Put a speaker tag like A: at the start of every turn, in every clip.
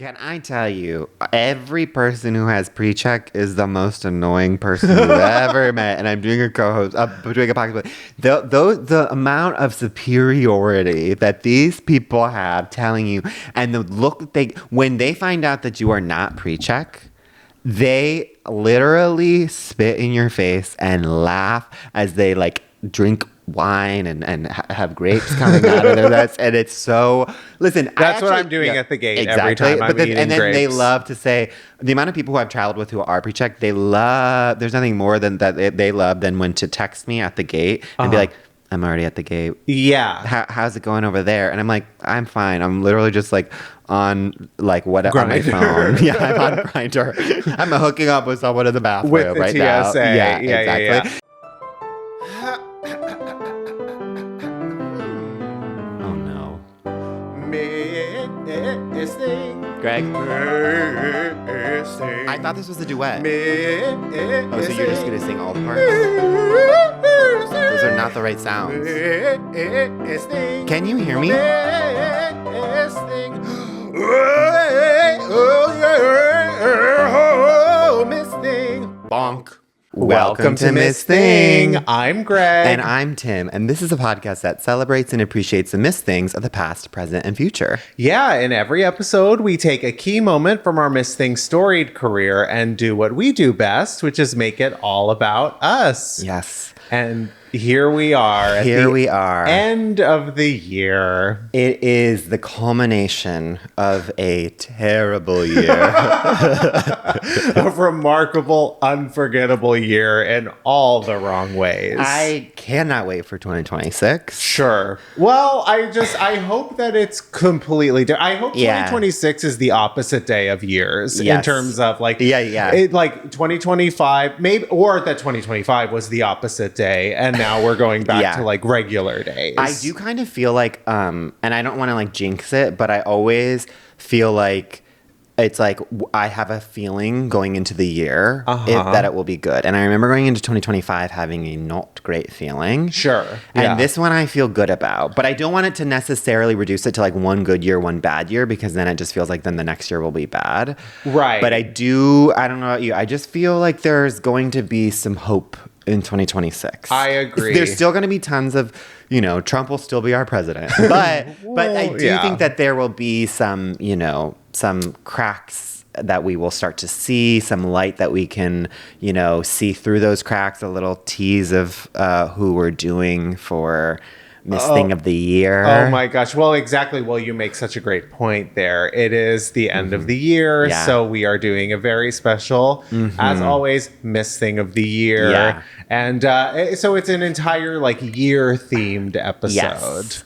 A: Can I tell you, every person who has pre-check is the most annoying person you've ever met. And I'm doing a co-host, doing a podcast. The amount of superiority that these people have telling you, and the look that they, when they find out that you are not pre-check, they literally spit in your face and laugh as they like drink wine and have grapes coming out of their nuts, and it's so. Listen,
B: that's what I'm doing at the gate
A: exactly.
B: every time I'm eating
A: and then
B: grapes.
A: They love to say the amount of people who I've traveled with who are pre-check. They love. There's nothing more than that they love than when to text me at the gate and be like, "I'm already at the gate."
B: Yeah.
A: How's it going over there? And I'm like, I'm fine. I'm literally just like on like what on my phone. Yeah, I'm on Grindr. I'm hooking up with someone in the bathroom
B: with the
A: right
B: TSA.
A: now.
B: Yeah,
A: exactly.
B: Yeah.
A: Greg, I thought this was a duet. Oh, so you're just gonna sing all the parts? Those are not the right sounds. Can you hear me? BONK.
B: Welcome to Miss Thing. I'm Greg.
A: And I'm Tim. And this is a podcast that celebrates and appreciates the Miss Things of the past, present, and future.
B: Yeah, in every episode, we take a key moment from our Miss Thing storied career and do what we do best, which is make it all about us.
A: Yes.
B: And here we are. End of the year.
A: It is the culmination of a terrible year.
B: A remarkable, unforgettable year in all the wrong ways.
A: I cannot wait for 2026.
B: Sure. Well, I hope that it's completely different. I hope 2026 is the opposite day of years in terms of like, like 2025, maybe, or that 2025 was the opposite day. And now we're going back to like regular days.
A: I do kind of feel like, and I don't want to like jinx it, but I always feel like it's like I have a feeling going into the year that it will be good. And I remember going into 2025 having a not great feeling.
B: Sure.
A: And this one I feel good about. But I don't want it to necessarily reduce it to like one good year, one bad year, because then it just feels like then the next year will be bad.
B: Right.
A: But I don't know about you. I just feel like there's going to be some hope in 2026.
B: I agree.
A: There's still going to be tons of, Trump will still be our president. But I do think that there will be some, some cracks that we will start to see, some light that we can, see through those cracks, a little tease of who we're doing for Miss Thing of the Year.
B: Oh my gosh. Well, exactly. Well, you make such a great point there. It is the end of the year. Yeah. So we are doing a very special, as always, Miss Thing of the Year. Yeah. And so it's an entire like year themed episode. Yes.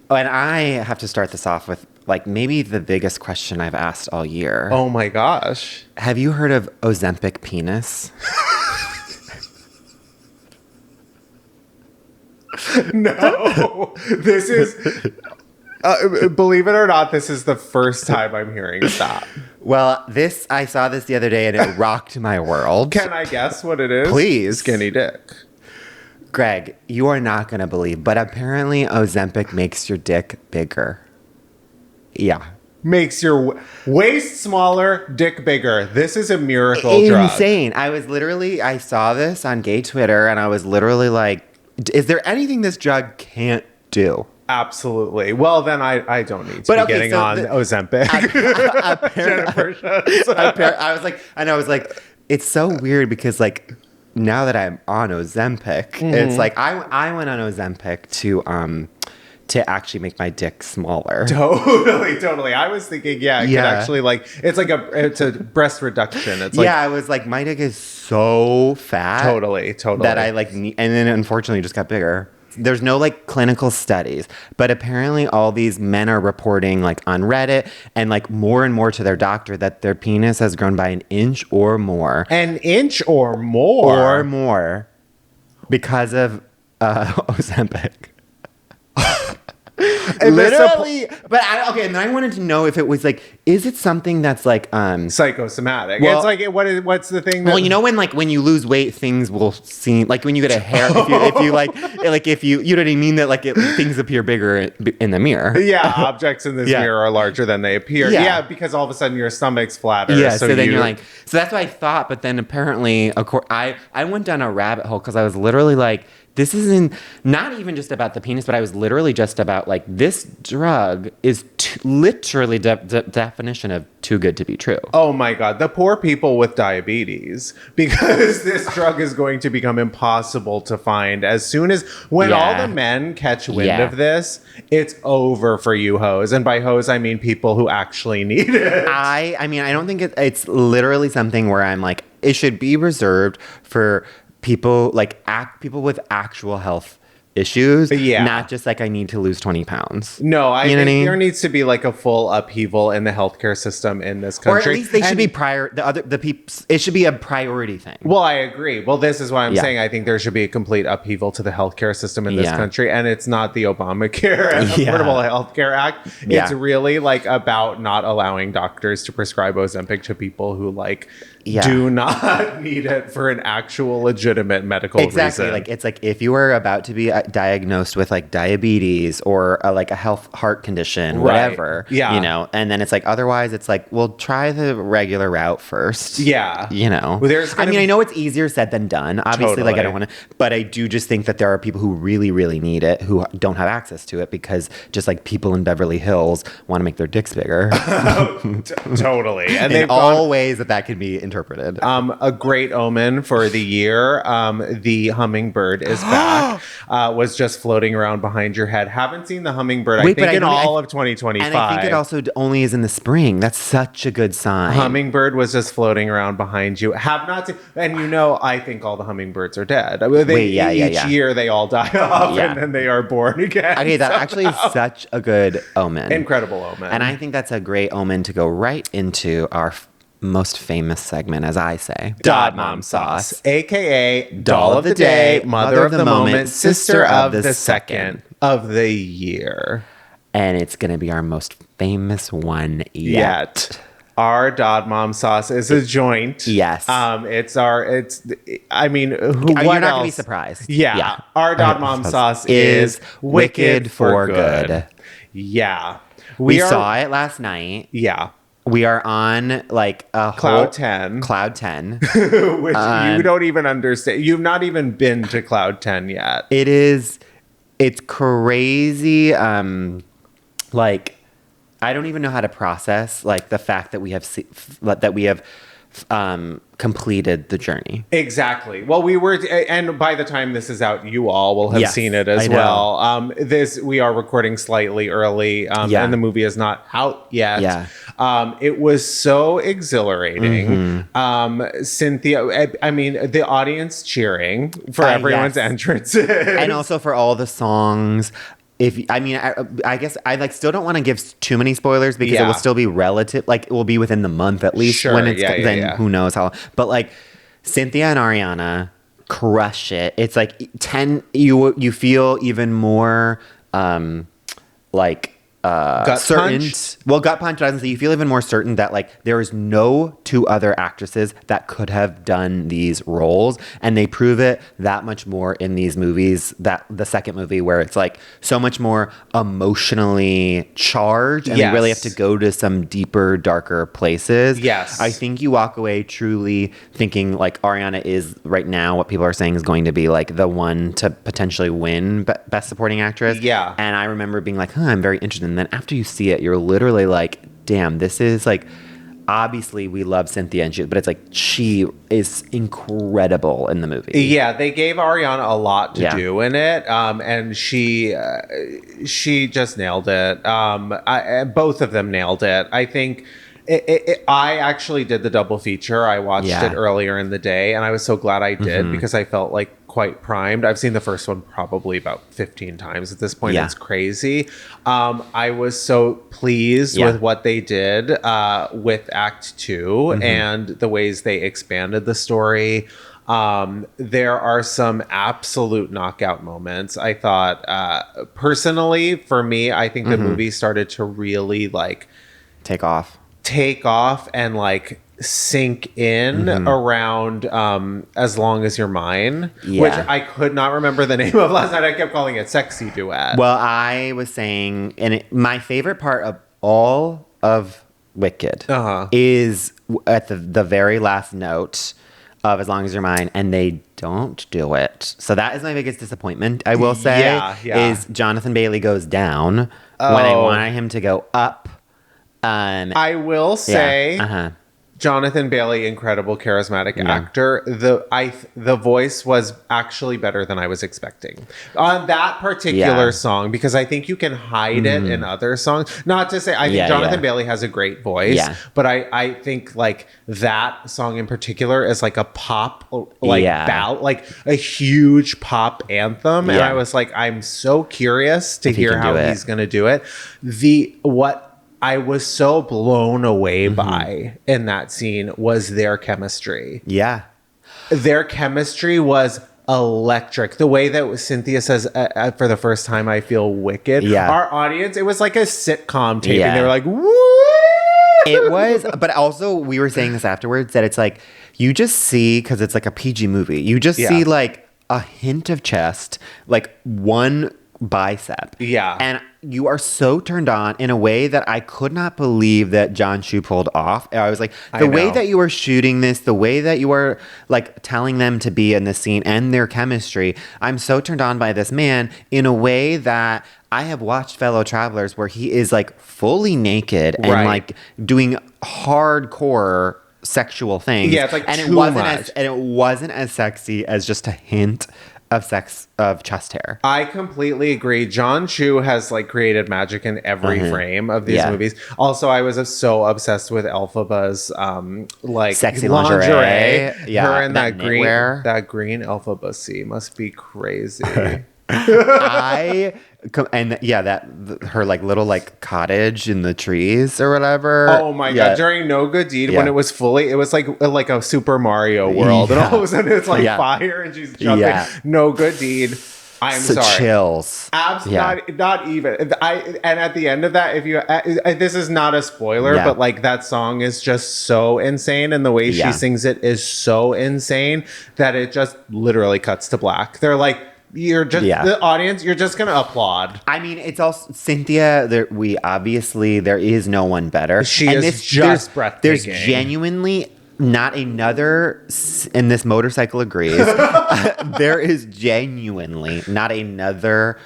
A: And I have to start this off with like maybe the biggest question I've asked all year.
B: Oh my gosh.
A: Have you heard of Ozempic penis?
B: No, this is, believe it or not, this is the first time I'm hearing that.
A: Well, I saw this the other day and it rocked my world.
B: Can I guess what it is?
A: Please.
B: Skinny dick.
A: Greg, you are not going to believe, but apparently Ozempic makes your dick bigger. Yeah.
B: Makes your waist smaller, dick bigger. This is a miracle drug.
A: Insane. I saw this on gay Twitter and I was literally like, is there anything this drug can't do?
B: Absolutely. Well, then I don't need to be getting on Ozempic.
A: I was like, it's so weird because like now that I'm on Ozempic, it's like I went on Ozempic to actually make my dick smaller.
B: Totally. I was thinking, it could actually like, it's a breast reduction. It's like,
A: I was like, my dick is so fat.
B: Totally.
A: That I like, and then unfortunately just got bigger. There's no like clinical studies, but apparently all these men are reporting like on Reddit and like more and more to their doctor that their penis has grown by an inch or more.
B: An inch or more?
A: Or more because of Ozempic. Literally. But okay, and then I wanted to know if it was like, is it something that's like
B: psychosomatic?
A: Well,
B: it's like what's the thing?
A: Well, you know when you lose weight, things will seem like when you get a hair. If you if you know what I mean, that things appear bigger in the mirror.
B: Yeah, objects in this mirror are larger than they appear. Yeah, because all of a sudden your stomach's flatter.
A: Yeah, so then you're like, so that's what I thought. But then apparently, I went down a rabbit hole because I was literally like, this isn't not even just about the penis, but I was literally just about like, this drug is literally definition of too good to be true.
B: Oh my God, the poor people with diabetes, because this drug is going to become impossible to find as soon as when all the men catch wind of this, it's over for you hoes. And by hoes, I mean people who actually need it.
A: I mean, I don't think it's literally something where I'm like, it should be reserved for people people with actual health issues, not just like I need to lose 20 pounds.
B: No, I think there needs to be like a full upheaval in the healthcare system in this country.
A: Or at least they should be it should be a priority thing.
B: Well, I agree. Well, this is what I'm saying. I think there should be a complete upheaval to the healthcare system in this country, and it's not the Obamacare and Affordable Healthcare Act. It's really like about not allowing doctors to prescribe Ozempic to people who do not need it for an actual legitimate medical reason.
A: Like it's like if you were about to be diagnosed with like diabetes or a heart condition, whatever, you know, and then it's like, otherwise it's like, well, try the regular route first. Yeah. You know, I know it's easier said than done. Obviously, like I don't want to, but I do just think that there are people who really, really need it who don't have access to it because just like people in Beverly Hills want to make their dicks bigger.
B: Totally. And
A: in all ways that can be interpreted.
B: A great omen for the year. The hummingbird is back. Was just floating around behind your head. Haven't seen the hummingbird, I think, in all of 2025.
A: And I think it also only is in the spring. That's such a good sign.
B: Hummingbird was just floating around behind you. Have not seen, and I think all the hummingbirds are dead. Each year they all die off and then they are born again.
A: Okay, that actually is such a good omen.
B: Incredible omen.
A: And I think that's a great omen to go right into our most famous segment, as I say.
B: Dod Mom Sauce, a.k.a. Doll of the Day, Mother of the Moment, Sister of the Second of the Year.
A: And it's going to be our most famous one yet.
B: Our Dod Mom Sauce is a joint.
A: Yes.
B: You're not
A: going to be surprised.
B: Yeah. Our Dod Mom Sauce is Wicked for Good. Yeah.
A: We saw it last night.
B: Yeah.
A: We are on like a
B: Cloud 10. Which you don't even understand. You've not even been to Cloud 10 yet.
A: It's crazy. Like, I don't even know how to process like the fact that we have completed the journey.
B: Exactly. Well, and by the time this is out, you all will have seen it as well. We are recording slightly early, and the movie is not out yet. Yeah. It was so exhilarating. Cynthia, the audience cheering for everyone's entrances.
A: And also for all the songs. I guess I still don't want to give too many spoilers because it will still be relative. Like it will be within the month at least.
B: Sure,
A: when it's then who knows how. But like Cynthia and Ariana crush it. It's like 10. You feel even more
B: gut
A: certain.
B: punch?
A: Well, gut punch doesn't say. You feel even more certain that like there is no two other actresses that could have done these roles, and they prove it that much more in these movies. That the second movie where it's like so much more emotionally charged, and they really have to go to some deeper, darker places.
B: Yes,
A: I think you walk away truly thinking like Ariana is right now what people are saying is going to be like the one to potentially win Best Supporting Actress.
B: Yeah,
A: and I remember being like, I'm very interested. And then after you see it, you're literally like, damn, this is like, obviously we love Cynthia, but it's like she is incredible in the movie.
B: Yeah, they gave Ariana a lot to do in it, and she just nailed it. Both of them nailed it. I think I actually did the double feature. I watched it earlier in the day, and I was so glad I did because I felt like quite primed. I've seen the first one probably about 15 times at this point. It's crazy. I was so pleased with what they did with Act 2 and the ways they expanded the story. There are some absolute knockout moments. I thought, personally, for me, I think the movie started to really like
A: take off
B: and like sink in around As Long As You're Mine, which I could not remember the name of last night. I kept calling it Sexy Duet.
A: Well, I was saying, and my favorite part of all of Wicked is at the very last note of As Long As You're Mine, and they don't do it. So that is my biggest disappointment, I will say, is Jonathan Bailey goes down when I wanted him to go up.
B: I will say, Jonathan Bailey, incredible charismatic actor. The voice was actually better than I was expecting on that particular song, because I think you can hide it in other songs. Not to say I think Jonathan Bailey has a great voice, but I think like that song in particular is like a pop ballad, like a huge pop anthem, and I was like, I'm so curious to hear how he's going to do it. What I was so blown away by in that scene was their chemistry.
A: Yeah.
B: Their chemistry was electric. The way that Cynthia says, for the first time, I feel wicked.
A: Yeah.
B: Our audience, it was like a sitcom taping.
A: Yeah.
B: They were like, woo!
A: It was, but also we were saying this afterwards, that it's like, you just see, because it's like a PG movie, you just see like a hint of chest, like one bicep.
B: Yeah.
A: And you are so turned on in a way that I could not believe that John Chu pulled off. I was like, the way that you are shooting this, the way that you are like telling them to be in this scene and their chemistry, I'm so turned on by this man in a way that I have watched Fellow Travelers where he is like fully naked and like doing hardcore sexual things.
B: Yeah, it's like
A: and
B: too much.
A: And it wasn't as sexy as just a hint of chest hair.
B: I completely agree. John Chu has like created magic in every frame of these movies. Also, I was so obsessed with Elphaba's like
A: sexy lingerie. Yeah,
B: her and that green Elphaba C must be crazy.
A: Her like little like cottage in the trees or whatever.
B: Oh my god! During No Good Deed, when it was like a Super Mario world, and all of a sudden it's like fire and she's jumping. No Good Deed. I'm sorry.
A: Chills.
B: Absolutely not even. And at the end of that, if you this is not a spoiler, but like that song is just so insane, and the way she sings it is so insane that it just literally cuts to black. They're like, you're just the audience, you're just gonna applaud.
A: I mean, it's also Cynthia. There is no one better.
B: Just breathtaking.
A: There's genuinely not another, and this motorcycle agrees. There is genuinely not another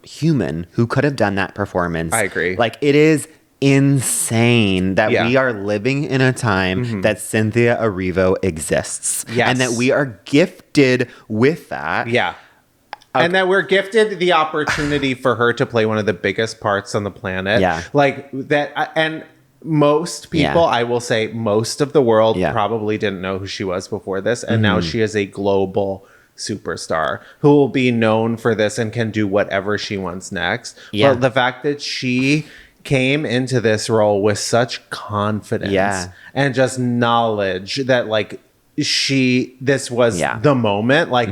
A: human who could have done that performance.
B: I agree.
A: Like, it is insane that we are living in a time that Cynthia Erivo exists, and that we are gifted with that.
B: Yeah. And that we're gifted the opportunity for her to play one of the biggest parts on the planet.
A: Yeah.
B: Like that. And most people, I will say most of the world probably didn't know who she was before this. And now she is a global superstar who will be known for this and can do whatever she wants next.
A: Yeah.
B: But the fact that she came into this role with such confidence and just knowledge that like this was the moment. Like,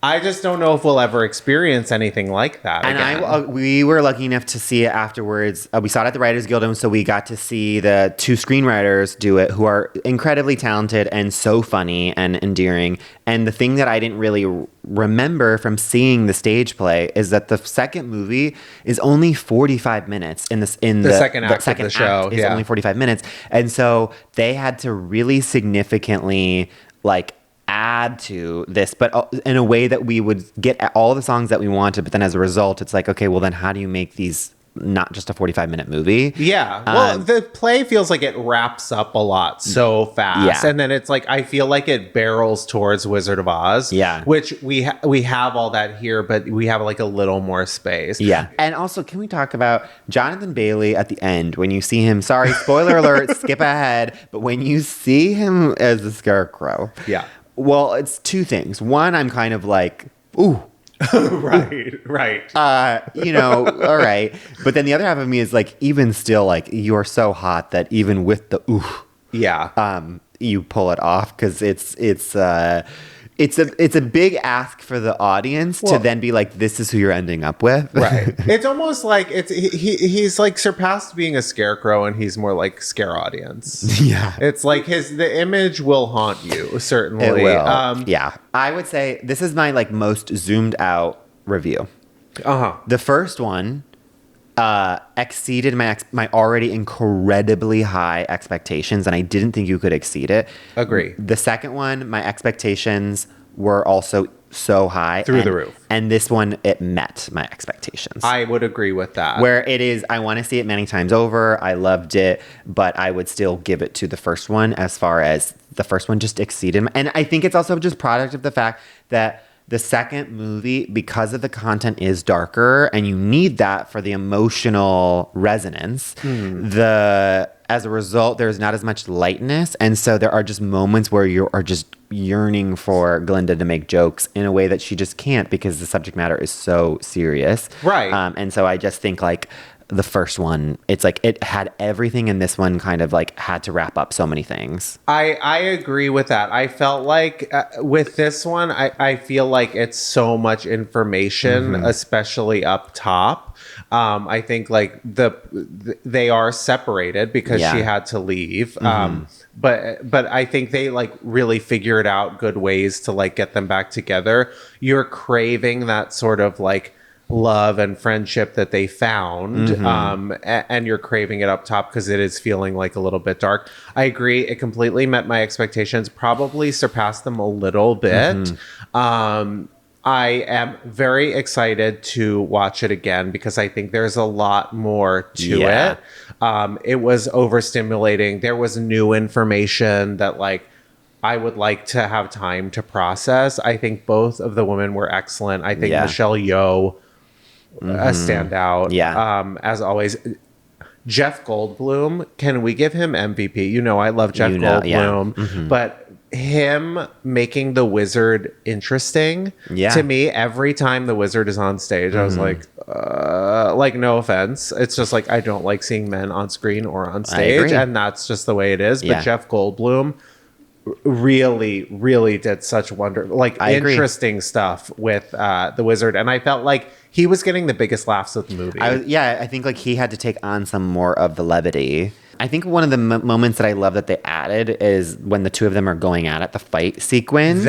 B: I just don't know if we'll ever experience anything like that again.
A: We were lucky enough to see it afterwards. We saw it at the Writers Guild, and so we got to see the two screenwriters do it, who are incredibly talented and so funny and endearing. And the thing that I didn't really remember from seeing the stage play is that the second movie is only 45 minutes. The
B: second act of the show
A: is only 45 minutes, and so they had to really significantly like add to this, but in a way that we would get all the songs that we wanted, but then as a result it's like, okay, well then how do you make these not just a 45-minute movie?
B: Well, the play feels like it wraps up a lot so fast, and then it's like I feel like it barrels towards Wizard of Oz, which we have all that here, but we have like a little more space. And
A: also, can we talk about Jonathan Bailey at the end when you see him? Sorry, spoiler alert, skip ahead, but when you see him as the Scarecrow, well, it's two things. One, I'm kind of like, ooh.
B: right.
A: All right. But then the other half of me is like, even still, like, you're so hot that even with the ooh. you pull it off, because it's a big ask for the audience to then be like, this is who you're ending up with.
B: Right. It's almost like he's like surpassed being a scarecrow, and he's more like scare audience.
A: Yeah.
B: It's like the image will haunt you, certainly.
A: It will. Yeah. I would say this is my like most zoomed out review. The first one exceeded my already incredibly high expectations, and I didn't think you could exceed it.
B: Agree.
A: The second one, my expectations were also so high.
B: Through the roof.
A: And this one, it met my expectations.
B: I would agree with that.
A: Where it is, I want to see it many times over. I loved it, but I would still give it to the first one, as far as the first one just exceeded. And I think it's also just product of the fact that the second movie, because of the content, is darker, and you need that for the emotional resonance. As a result, there's not as much lightness, and so there are just moments where you are just yearning for Glinda to make jokes in a way that she just can't, because the subject matter is so serious.
B: Right.
A: And so I just think like the first one, it's like it had everything, and this one kind of like had to wrap up so many things.
B: I agree with that. I felt like with this one, I feel like it's so much information, especially up top. I think like they are separated because she had to leave. But I think they like really figured out good ways to like get them back together. You're craving that sort of like love and friendship that they found, and you're craving it up top because it is feeling like a little bit dark. I agree, it completely met my expectations, probably surpassed them a little bit. I am very excited to watch it again because I think there's a lot more to it. It was overstimulating. There was new information that like I would like to have time to process. I think both of the women were excellent. I think Michelle Yeoh, a standout. As always. Jeff Goldblum, can we give him MVP? You know, I love Jeff Goldblum, but him making the wizard interesting to me, every time the wizard is on stage, I was like, no offense. It's just like, I don't like seeing men on screen or on stage, and that's just the way it is. But Jeff Goldblum really did such interesting stuff with the wizard, and I felt like he was getting the biggest laughs of the movie.
A: I think like he had to take on some more of the levity. I think one of the moments that I love that they added is when the two of them are going at it, the fight sequence.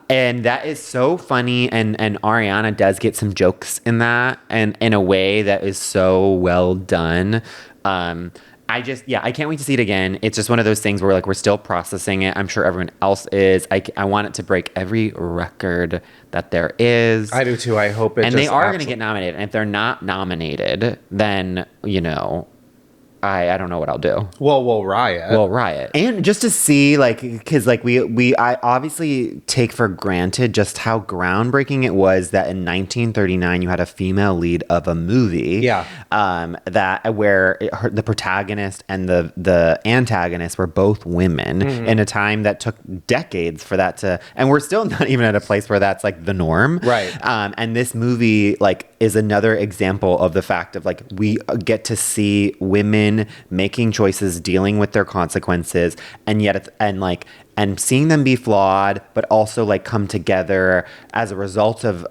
A: And that is so funny, and Ariana does get some jokes in that, and in a way that is so well done. I can't wait to see it again. It's just one of those things where like we're still processing it. I'm sure everyone else is. I want it to break every record that there is.
B: I do too. I hope it.
A: And they are going to get nominated. And if they're not nominated, then I don't know what I'll do.
B: Well, we'll riot.
A: And just to see, like, because, like, I obviously take for granted just how groundbreaking it was that in 1939 you had a female lead of a movie. The protagonist and the antagonist were both women in a time that took decades for that to, and we're still not even at a place where that's, like, the norm.
B: Right.
A: And this movie, like, is another example of the fact of, like, we get to see women making choices, dealing with their consequences, and yet and seeing them be flawed, but also like come together as a result of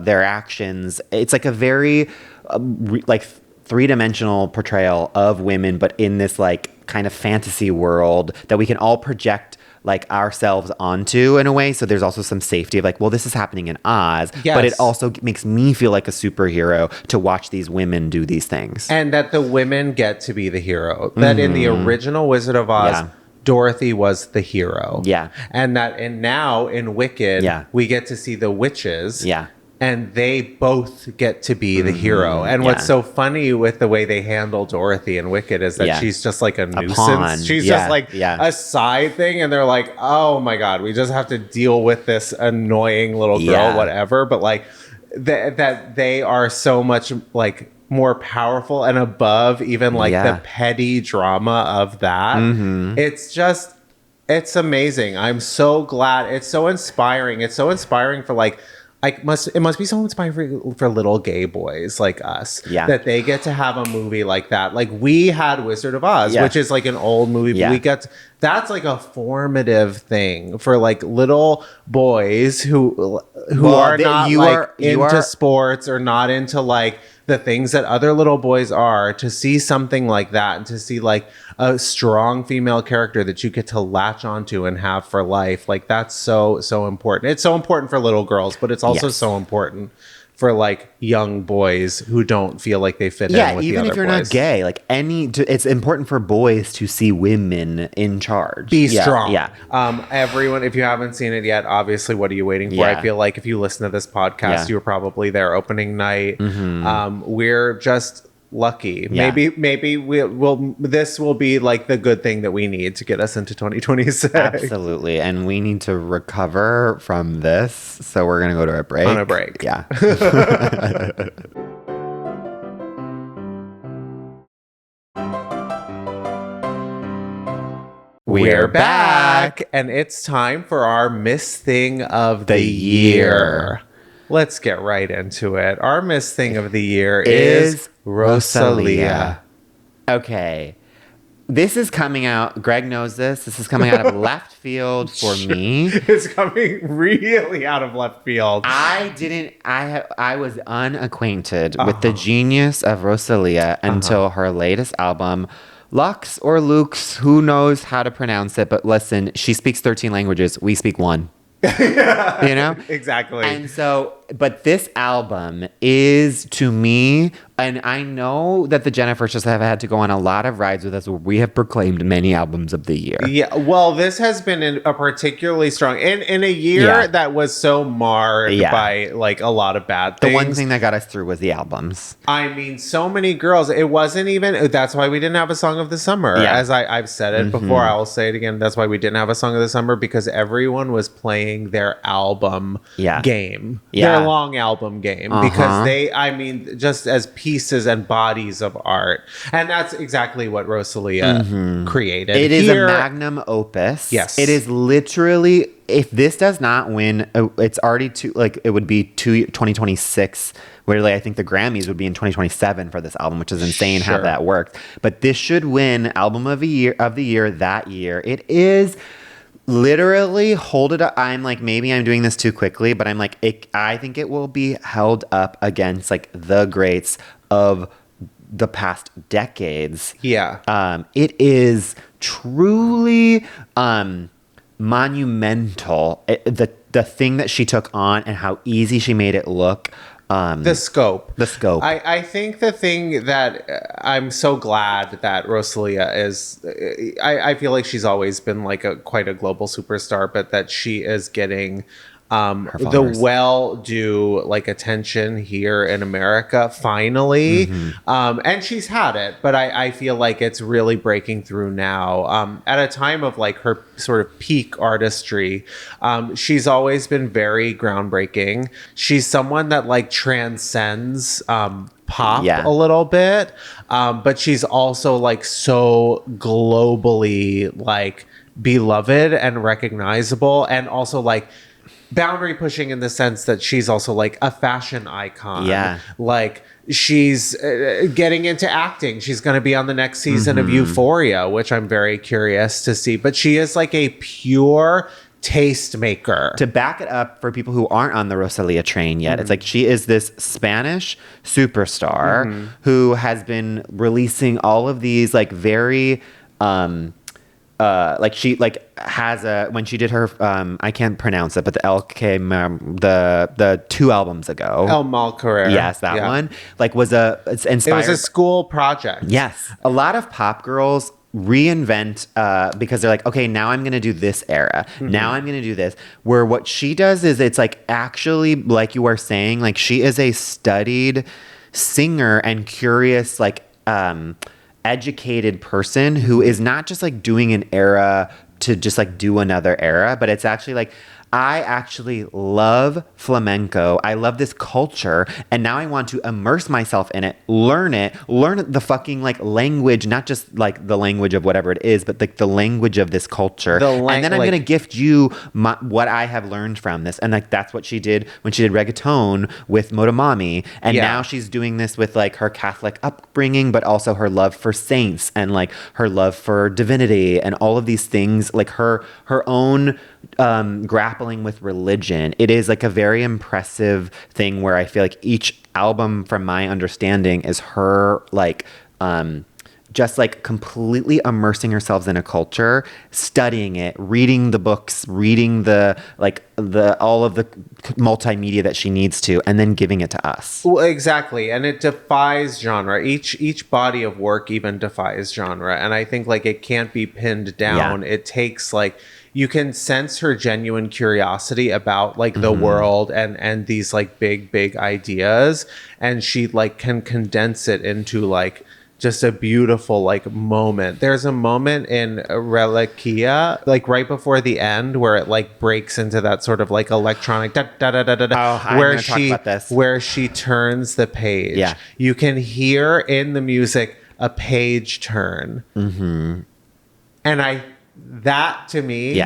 A: their actions. It's like a very three-dimensional portrayal of women, but in this like kind of fantasy world that we can all project like ourselves onto in a way. So there's also some safety of like, well, this is happening in Oz, but it also makes me feel like a superhero to watch these women do these things.
B: And that the women get to be the hero. That in the original Wizard of Oz, Dorothy was the hero. And that now in Wicked, we get to see the witches. And they both get to be the hero. And what's so funny with the way they handle Dorothy in Wicked is that she's just like a nuisance.
A: Pawn.
B: She's just like a side thing. And they're like, oh my God, we just have to deal with this annoying little girl, whatever. But like that they are so much like more powerful and above even like the petty drama of that. It's amazing. I'm so glad. It's so inspiring. It's so inspiring for like it must be so inspiring for little gay boys like us that they get to have a movie like that. Like we had Wizard of Oz, which is like an old movie, but that's like a formative thing for like little boys who are not into sports or not into like the things that other little boys are, to see something like that and to see like a strong female character that you get to latch onto and have for life. Like that's so important. It's so important for little girls, but it's also so important for like young boys who don't feel like they fit in with the other boys. Yeah, even if you're not
A: gay, like it's important for boys to see women in charge.
B: Be strong. Yeah. Everyone, if you haven't seen it yet, obviously, what are you waiting for? Yeah. I feel like if you listen to this podcast, you were probably there opening night. Mm-hmm. We're just lucky. Maybe this will be like the good thing that we need to get us into 2026.
A: Absolutely. And we need to recover from this. So we're going to go to a break.
B: On a break.
A: Yeah.
B: We're back. And it's time for our Miss Thing of the Year. Let's get right into it. Our Miss Thing of the Year is Rosalia.
A: Okay. This is coming out, Greg knows this. This is coming out of left field for me.
B: It's coming really out of left field.
A: I was unacquainted with the genius of Rosalia until her latest album, Lux or Lux, who knows how to pronounce it. But listen, she speaks 13 languages. We speak one. You know?
B: Exactly.
A: And so, but this album is, to me, and I know that the Gennifertias have had to go on a lot of rides with us where we have proclaimed many albums of the year.
B: Yeah, well, this has been a particularly strong, in a year that was so marred by like a lot of bad things.
A: The one thing that got us through was the albums.
B: I mean, so many girls. It wasn't even, that's why we didn't have a song of the summer. Yeah. As I've said it before, I will say it again. That's why we didn't have a song of the summer, because everyone was playing their album game. Their long album game. Because just as pieces and bodies of art. And that's exactly what Rosalia created.
A: It is a magnum opus.
B: Yes.
A: It is literally, if this does not win, it's already it would be 2026, where like I think the Grammys would be in 2027 for this album, which is insane how that worked. But this should win album of the year that year. It is literally, hold it up. I'm like, maybe I'm doing this too quickly, but I'm like, I think it will be held up against like the greats of the past decades.
B: Yeah.
A: It is truly monumental. The thing that she took on and how easy she made it look.
B: The scope.
A: I
B: think the thing that I'm so glad that Rosalia is, I feel like she's always been like quite a global superstar, but that she is getting the well-due like attention here in America finally. And she's had it, but I feel like it's really breaking through now. At a time of like her sort of peak artistry, she's always been very groundbreaking. She's someone that like transcends pop a little bit, but she's also like so globally like beloved and recognizable, and also like boundary pushing in the sense that she's also like a fashion icon. Yeah. Like she's getting into acting. She's going to be on the next season of Euphoria, which I'm very curious to see. But she is like a pure tastemaker.
A: To back it up for people who aren't on the Rosalia train yet, it's like she is this Spanish superstar who has been releasing all of these like very like she like has when she did her I can't pronounce it, but the 2 albums ago,
B: Mal Querer,
A: that one like it's inspired.
B: It was a school project.
A: Yes, a lot of pop girls reinvent because they're like, okay, now I'm gonna do this era, now I'm gonna do this, where what she does is it's like actually, like you were saying, like she is a studied singer and curious like educated person who is not just like doing an era to just like do another era, but it's actually like, I actually love flamenco. I love this culture. And now I want to immerse myself in it, learn the fucking like language, not just like the language of whatever it is, but like the language of this culture. And then I'm going to gift you what I have learned from this. And like that's what she did when she did reggaeton with Motomami. And now she's doing this with like her Catholic upbringing, but also her love for saints and like her love for divinity and all of these things, like her own grappling with religion. It is like a very impressive thing where I feel like each album, from my understanding, is her like just like completely immersing herself in a culture, studying it, reading the books, reading the all of the multimedia that she needs to, and then giving it to us.
B: Well, exactly. And it defies genre. Each body of work even defies genre. And I think like it can't be pinned down. It takes like, you can sense her genuine curiosity about like the world and these like big ideas. And she like can condense it into like just a beautiful like moment. There's a moment in Reliquia, like right before the end, where it like breaks into that sort of like electronic da da da da da da, where she turns the page. Yeah. You can hear in the music a page turn. And that to me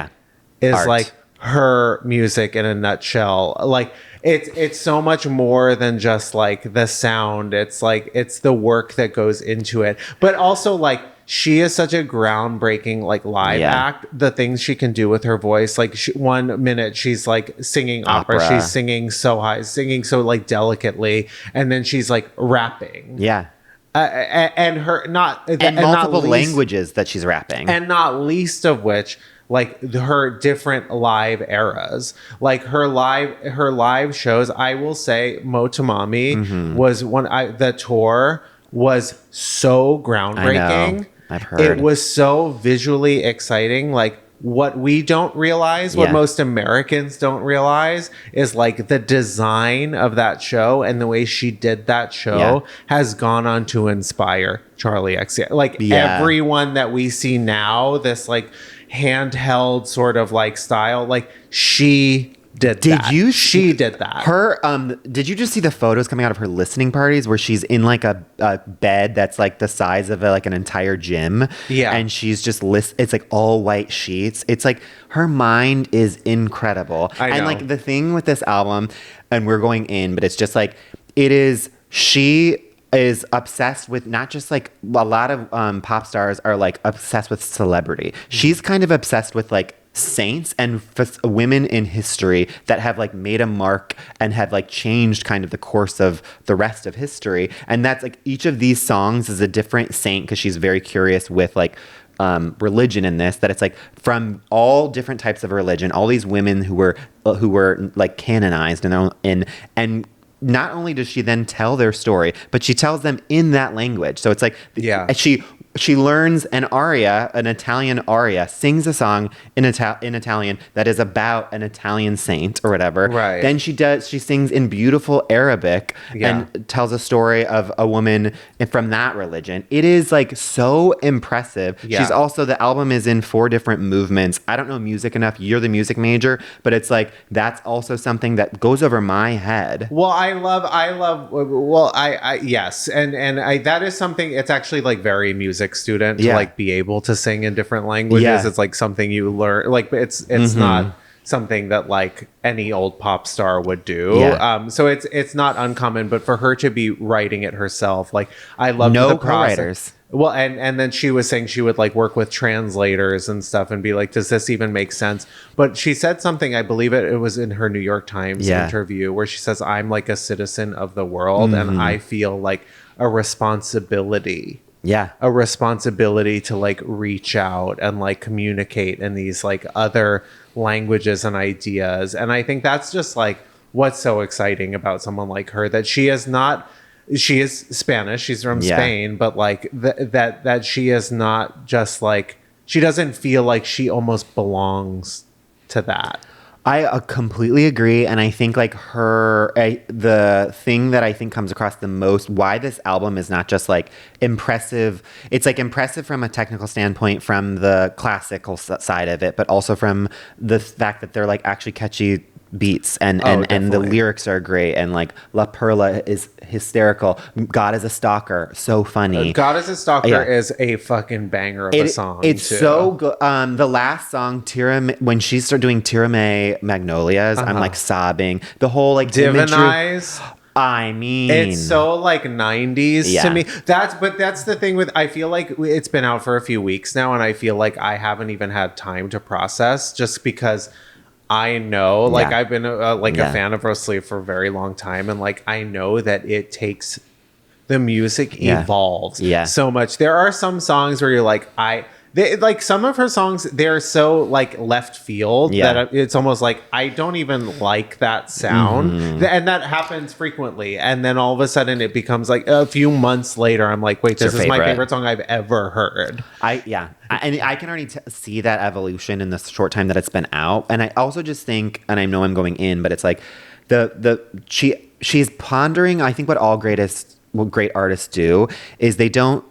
B: is art. Like her music in a nutshell. Like it's so much more than just like the sound. It's like it's the work that goes into it. But also like she is such a groundbreaking like live act. The things she can do with her voice. Like 1 minute she's like singing opera. She's singing so high, singing so like delicately, and then she's like rapping. Yeah. And her multiple
A: languages that she's rapping,
B: and not least of which like her different live eras, like her live shows. I will say Motomami was the tour was so groundbreaking.
A: I've heard
B: it was so visually exciting. Like what we don't realize, what most Americans don't realize, is like the design of that show and the way she did that show has gone on to inspire Charlie XCX. Like everyone that we see now, this like handheld sort of like style, like she did that. She did that.
A: Her did you just see the photos coming out of her listening parties where she's in like a bed that's like the size of like an entire gym? Yeah. And she's just it's like all white sheets. It's like her mind is incredible. I know. And like the thing with this album, and we're going in, but it's just like she is obsessed with not just like a lot of pop stars are like obsessed with celebrity. She's kind of obsessed with like saints and women in history that have like made a mark and have like changed kind of the course of the rest of history. And that's like each of these songs is a different saint, because she's very curious with like religion in this, that it's like from all different types of religion, all these women who were like canonized and not only does she then tell their story, but she tells them in that language. So it's like she learns an Italian aria, sings a song in Italian that is about an Italian saint or whatever. Right. Then she sings in beautiful Arabic and tells a story of a woman from that religion. It is like so impressive. Yeah. She's also, the album is in 4 different movements. I don't know music enough. You're the music major, but it's like, that's also something that goes over my head.
B: Well, yes. And that is something, it's actually like very music student to like be able to sing in different languages. It's like something you learn, like it's not something that like any old pop star would do. So it's not uncommon, but for her to be writing it herself, like I love the process. Well, and then she was saying she would like work with translators and stuff and be like, does this even make sense? But she said something, I believe it was in her New York Times interview, where she says, I'm like a citizen of the world and I feel like a responsibility to like reach out and like communicate in these like other languages and ideas. And I think that's just like what's so exciting about someone like her, that she is Spanish, she's from Spain, but like that she is not just like, she doesn't feel like she almost belongs to that.
A: I completely agree. And I think like the thing that I think comes across the most, why this album is not just like impressive. It's like impressive from a technical standpoint, from the classical side of it, but also from the fact that they're like actually catchy beats and the lyrics are great, and like La Perla is hysterical. God is a Stalker, so funny.
B: God is a Stalker is a fucking banger of a song.
A: It's too. So good. The last song, when she started doing Tirame Magnolias, I'm like sobbing. The whole like
B: Divinize.
A: I mean,
B: it's so like 90s to me. That's the thing with, I feel like it's been out for a few weeks now, and I feel like I haven't even had time to process, just because I know, like, I've been a fan of Rosalia for a very long time, and like I know that it takes, the music evolves so much. There are some songs where you're like, like some of her songs, they're so like left field that it's almost like I don't even like that sound, and that happens frequently. And then all of a sudden, it becomes like a few months later, I'm like, wait, this is my favorite song I've ever heard.
A: And I can already see that evolution in the short time that it's been out. And I also just think, and I know I'm going in, but it's like she's pondering. I think what great artists do is they don't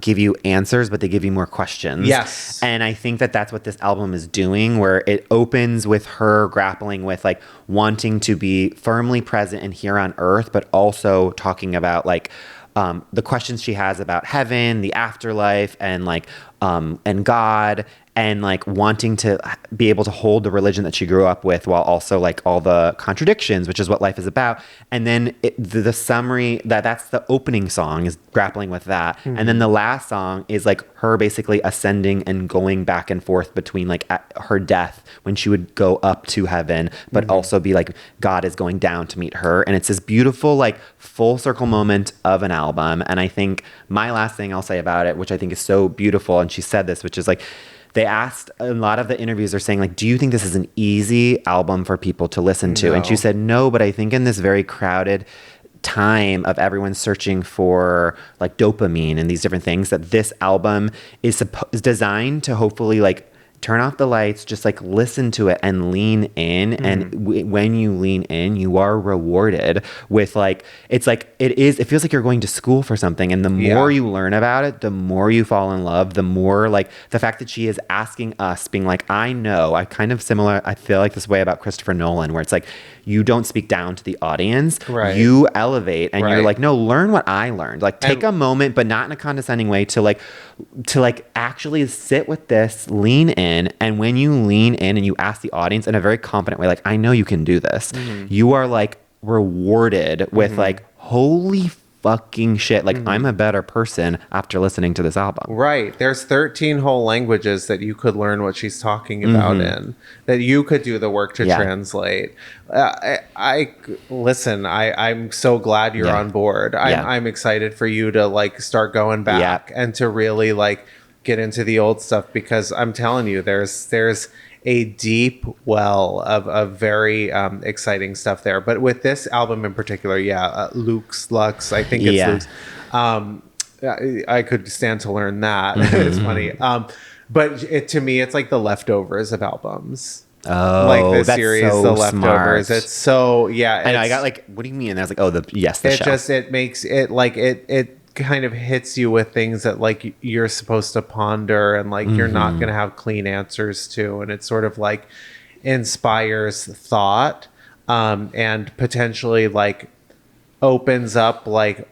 A: give you answers, but they give you more questions.
B: Yes.
A: And I think that that's what this album is doing, where it opens with her grappling with like wanting to be firmly present and here on earth, but also talking about like the questions she has about heaven, the afterlife, and like and God, and like wanting to be able to hold the religion that she grew up with, while also like all the contradictions, which is what life is about. And then the summary, that's the opening song, is grappling with that. Mm-hmm. And then the last song is like her basically ascending and going back and forth between like her death, when she would go up to heaven, but also be like God is going down to meet her. And it's this beautiful like full circle moment of an album. And I think my last thing I'll say about it, which I think is so beautiful, and she said this, which is like, they asked, a lot of the interviews are saying like, do you think this is an easy album for people to listen to? No. And she said, no, but I think in this very crowded time of everyone searching for like dopamine and these different things, that this album is designed to hopefully like turn off the lights, just like listen to it and lean in. Mm-hmm. And when you lean in, you are rewarded with like, it feels like you're going to school for something. And the more you learn about it, the more you fall in love, the more like the fact that she is asking us, being like, I feel like this way about Christopher Nolan, where it's like, you don't speak down to the audience, you elevate, and you're like, no, learn what I learned. Like take a moment, but not in a condescending way, to actually sit with this, lean in. And when you lean in and you ask the audience in a very confident way, like, I know you can do this, you are like rewarded with like, holy fucking shit, like I'm a better person after listening to this album.
B: Right. There's 13 whole languages that you could learn what she's talking about in, that you could do the work to translate. I'm so glad you're on board. I'm excited for you to like start going back and to really like get into the old stuff, because I'm telling you, there's a deep well of very exciting stuff there. But with this album in particular, Lux, I think it's Lux. I could stand to learn that. It's funny. But to me, it's like the leftovers of albums.
A: Oh,
B: like the
A: that's
B: series,
A: so
B: the leftovers.
A: Smart.
B: It's so I know.
A: I got like, what do you mean? And I was like, oh, the shelf.
B: It makes it like it kind of hits you with things that like you're supposed to ponder, and like you're not going to have clean answers to, and it sort of like inspires thought, and potentially like opens up like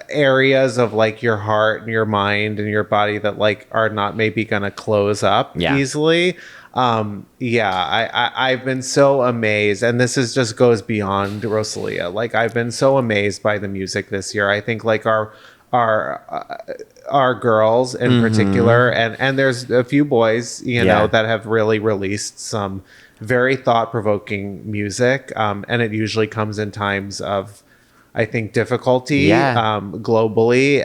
B: areas of like your heart and your mind and your body that like are not maybe going to close up easily. I've been so amazed, and this is just goes beyond Rosalia. Like I've been so amazed by the music this year. I think like our girls in particular, and there's a few boys, you know, that have really released some very thought-provoking music, and it usually comes in times of, I think, difficulty globally.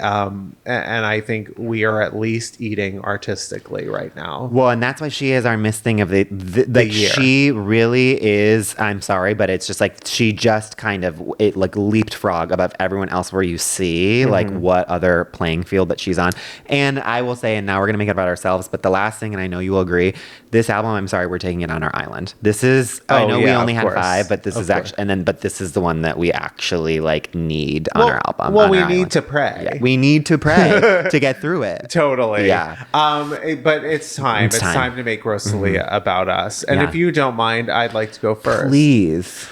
B: And I think we are at least eating artistically right now.
A: Well, and that's why she is our Miss Thing of the year. She really is, I'm sorry, but it's just like she just kind of like leapfrog above everyone else where you see like what other playing field that she's on. And I will say, and now we're going to make it about ourselves, but the last thing, and I know you will agree, this album, I'm sorry, we're taking it on our island. This is, I know we only had 5, but this is actually, but this is the one that we actually like need on our album.
B: Well, we need to pray.
A: Yeah, we need to pray to get through it.
B: Totally.
A: Yeah.
B: But it's time. It's time to make Rosalia about us. And if you don't mind, I'd like to go first.
A: Please.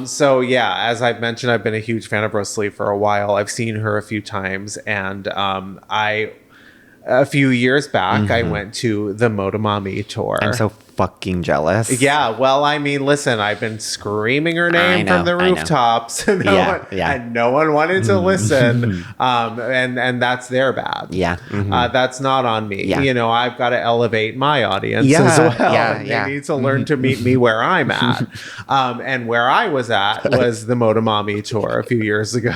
B: So yeah, as I've mentioned, I've been a huge fan of Rosalia for a while. I've seen her a few times, and a few years back, I went to the Motomami tour.
A: I'm so fucking jealous.
B: Yeah, well, I mean, listen, I've been screaming her name from the rooftops, and no one wanted to listen. And that's their bad.
A: Yeah,
B: that's not on me.
A: Yeah.
B: You know, I've got to elevate my audience as well. And they need to learn to meet me where I'm at. And where I was at was the Motomami tour a few years ago.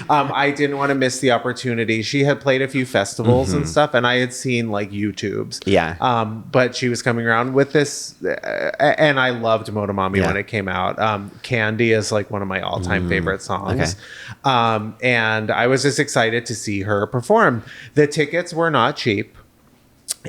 B: I didn't want to miss the opportunity. She had played a few festivals and stuff, and I had seen like YouTubes.
A: Yeah.
B: But she was coming around with this, and I loved Motomami when it came out. Candy is like one of my all-time favorite songs. Okay. And I was just excited to see her perform. The tickets were not cheap.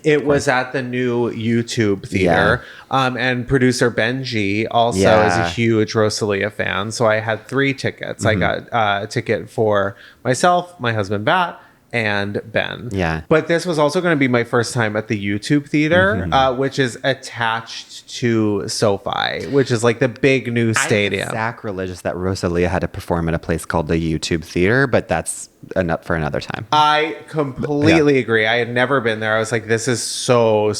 B: It was at the new YouTube theater. And producer Benji also is a huge Rosalia fan. So I had 3 tickets. I got a ticket for myself, my husband Bat, and Ben. Yeah. But this was also going to be my first time at the YouTube theater, which is attached to SoFi, which is like the big new stadium.
A: It's sacrilegious that Rosalia had to perform at a place called the YouTube theater, but that's enough for another time.
B: I completely agree. I had never been there. I was like, this is so